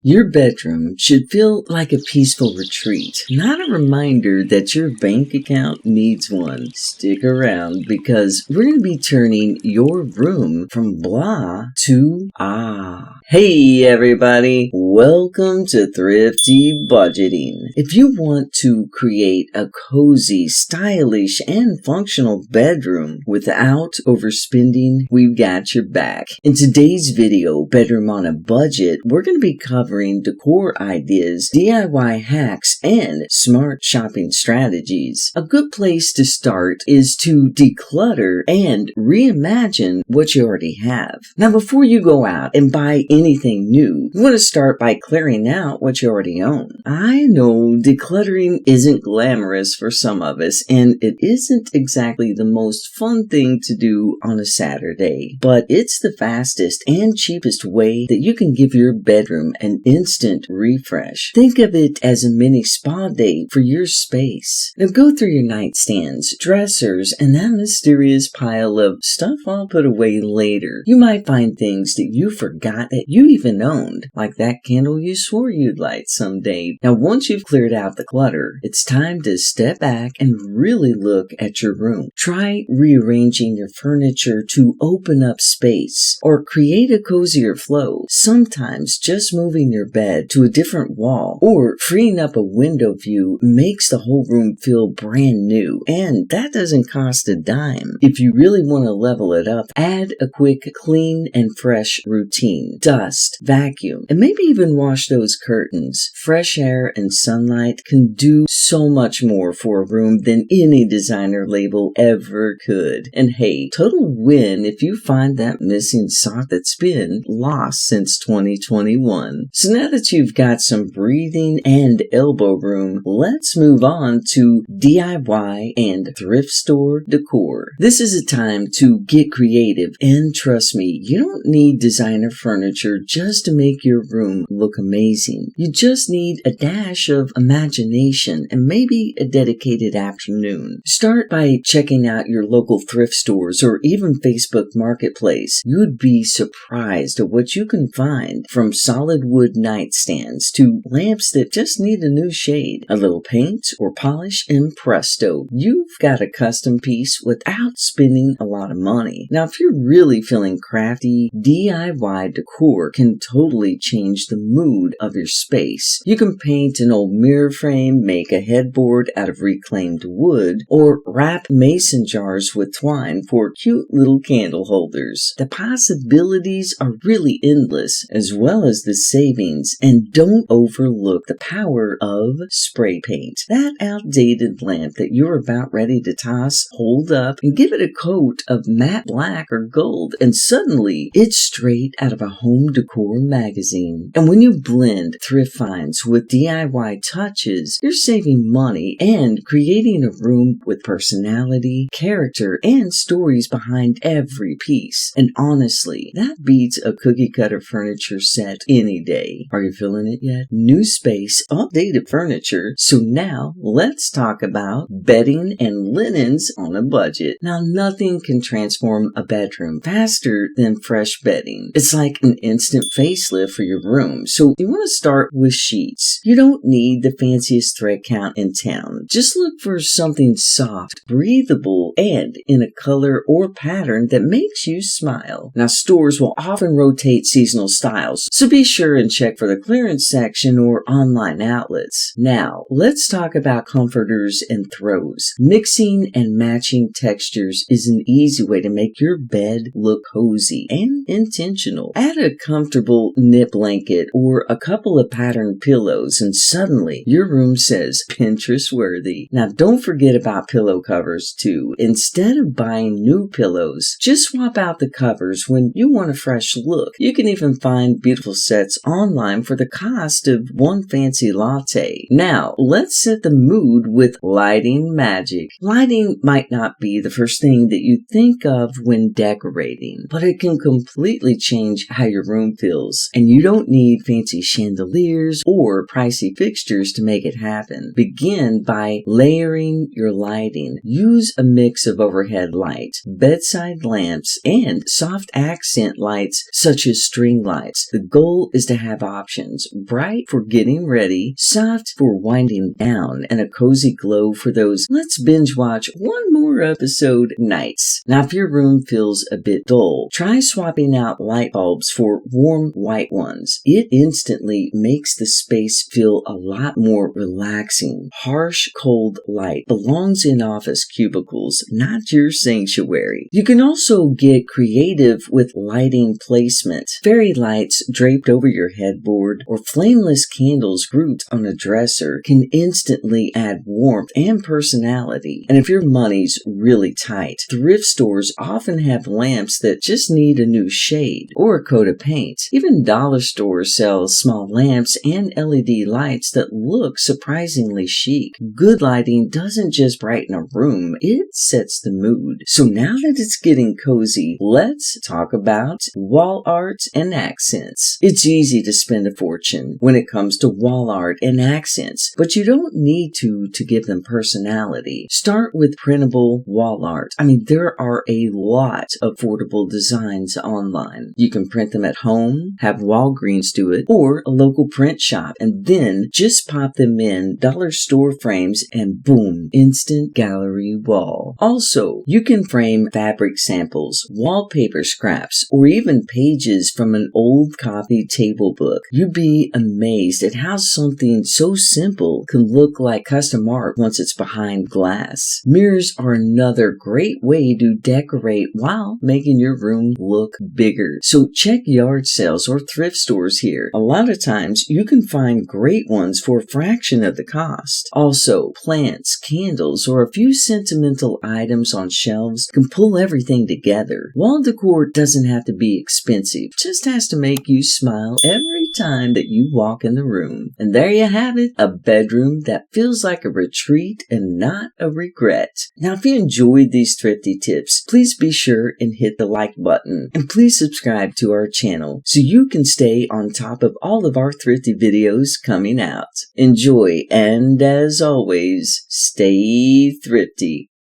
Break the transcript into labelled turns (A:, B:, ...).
A: Your bedroom should feel like a peaceful retreat, not a reminder that your bank account needs one. Stick around because we're going to be turning your room from blah to ah. Hey everybody, welcome to Thrifty Budgeting. If you want to create a cozy, stylish, and functional bedroom without overspending, we've got your back. In today's video, Bedroom on a Budget, we're going to be covering decor ideas, DIY hacks, and smart shopping strategies. A good place to start is to declutter and reimagine what you already have. Now, before you go out and buy anything new, you want to start by clearing out what you already own. I know decluttering isn't glamorous for some of us, and it isn't exactly the most fun thing to do on a Saturday, but it's the fastest and cheapest way that you can give your bedroom an instant refresh. Think of it as a mini spa day for your space. Now go through your nightstands, dressers, and that mysterious pile of stuff I'll put away later. You might find things that you forgot that you even owned, like that candle you swore you'd light someday. Now once you've cleared out the clutter, it's time to step back and really look at your room. Try rearranging your furniture to open up space or create a cozier flow. Sometimes just moving your bed to a different wall or freeing up a window view makes the whole room feel brand new, and that doesn't cost a dime. If you really want to level it up, add a quick clean and fresh routine. Dust, vacuum, and maybe even wash those curtains. Fresh air and sunlight can do so much more for a room than any designer label ever could. And hey, total win if you find that missing sock that's been lost since 2021. So now that you've got some breathing and elbow room, let's move on to DIY and thrift store decor. This is a time to get creative, and trust me, you don't need designer furniture just to make your room look amazing. You just need a dash of imagination and maybe a dedicated afternoon. Start by checking out your local thrift stores or even Facebook Marketplace. You'd be surprised at what you can find, from solid wood nightstands to lamps that just need a new shade. A little paint or polish and presto, you've got a custom piece without spending a lot of money. Now, if you're really feeling crafty, DIY decor can totally change the mood of your space. You can paint an old mirror frame, make a headboard out of reclaimed wood, or wrap mason jars with twine for cute little candle holders. The possibilities are really endless, as well as the savings, and don't overlook the power of spray paint. That outdated lamp that you're about ready to toss, hold up and give it a coat of matte black or gold, and suddenly it's straight out of a home decor magazine. And when you blend thrift finds with DIY touches, you're saving money and creating a room with personality, character, and stories behind every piece. And honestly, that beats a cookie cutter furniture set any day. Are you feeling it yet? New space, updated furniture. So now let's talk about bedding and linens on a budget. Now, nothing can transform a bedroom faster than fresh bedding. It's like an instant facelift for your room. So you want to start with sheets. You don't need the fanciest thread count in town. Just look for something soft, breathable, and in a color or pattern that makes you smile. Now, stores will often rotate seasonal styles, so be sure and check for the clearance section or online outlets. Now, let's talk about comforters and throws. Mixing and matching textures is an easy way to make your bed look cozy and intentional. Add a comfortable knit blanket or a couple of patterned pillows, and suddenly your room says Pinterest worthy. Now, don't forget about pillow covers too. Instead of buying new pillows, just swap out the covers when you want a fresh look. You can even find beautiful sets online for the cost of one fancy latte. Now, let's set the mood with lighting magic. Lighting might not be the first thing that you think of when decorating, but it can completely change how your room feels. And you don't need fancy chandeliers or pricey fixtures to make it happen. Begin by layering your lighting. Use a mix of overhead lights, bedside lamps, and soft accent lights such as string lights. The goal is to have options: bright for getting ready, soft for winding down, and a cozy glow for those let's binge watch one more episode nights. Now, if your room feels a bit dull, try swapping out light bulbs for warm white ones. It instantly makes the space feel a lot more relaxing. Harsh, cold light belongs in office cubicles, not your sanctuary. You can also get creative with lighting placement. Fairy lights draped over your headboard or flameless candles grouped on a dresser can instantly add warmth and personality. And if your money's really tight, thrift stores often have lamps that just need a new shade or a coat of paint. Even dollar stores sell small lamps and LED lights that look surprisingly chic. Good lighting doesn't just brighten a room, it sets the mood. So now that it's getting cozy, let's talk about wall art and accents. It's easy to spend a fortune when it comes to wall art and accents, but you don't need to give them personality. Start with printable wall art. There are a lot of affordable designs online. You can print them at home, have Walgreens do it, or a local print shop, and then just pop them in dollar store frames and boom, instant gallery wall. Also, you can frame fabric samples, wallpaper scraps, or even pages from an old copy table book. You'd be amazed at how something so simple can look like custom art once it's behind glass. Mirrors are another great way to decorate while making your room look bigger. So check yard sales or thrift stores here. A lot of times you can find great ones for a fraction of the cost. Also, plants, candles, or a few sentimental items on shelves can pull everything together. Wall decor doesn't have to be expensive, just has to make you smile every time that you walk in the room. And there you have it, a bedroom that feels like a retreat and not a regret. Now, if you enjoyed these thrifty tips, please be sure and hit the like button. And please subscribe to our channel so you can stay on top of all of our thrifty videos coming out. Enjoy, and as always, stay thrifty.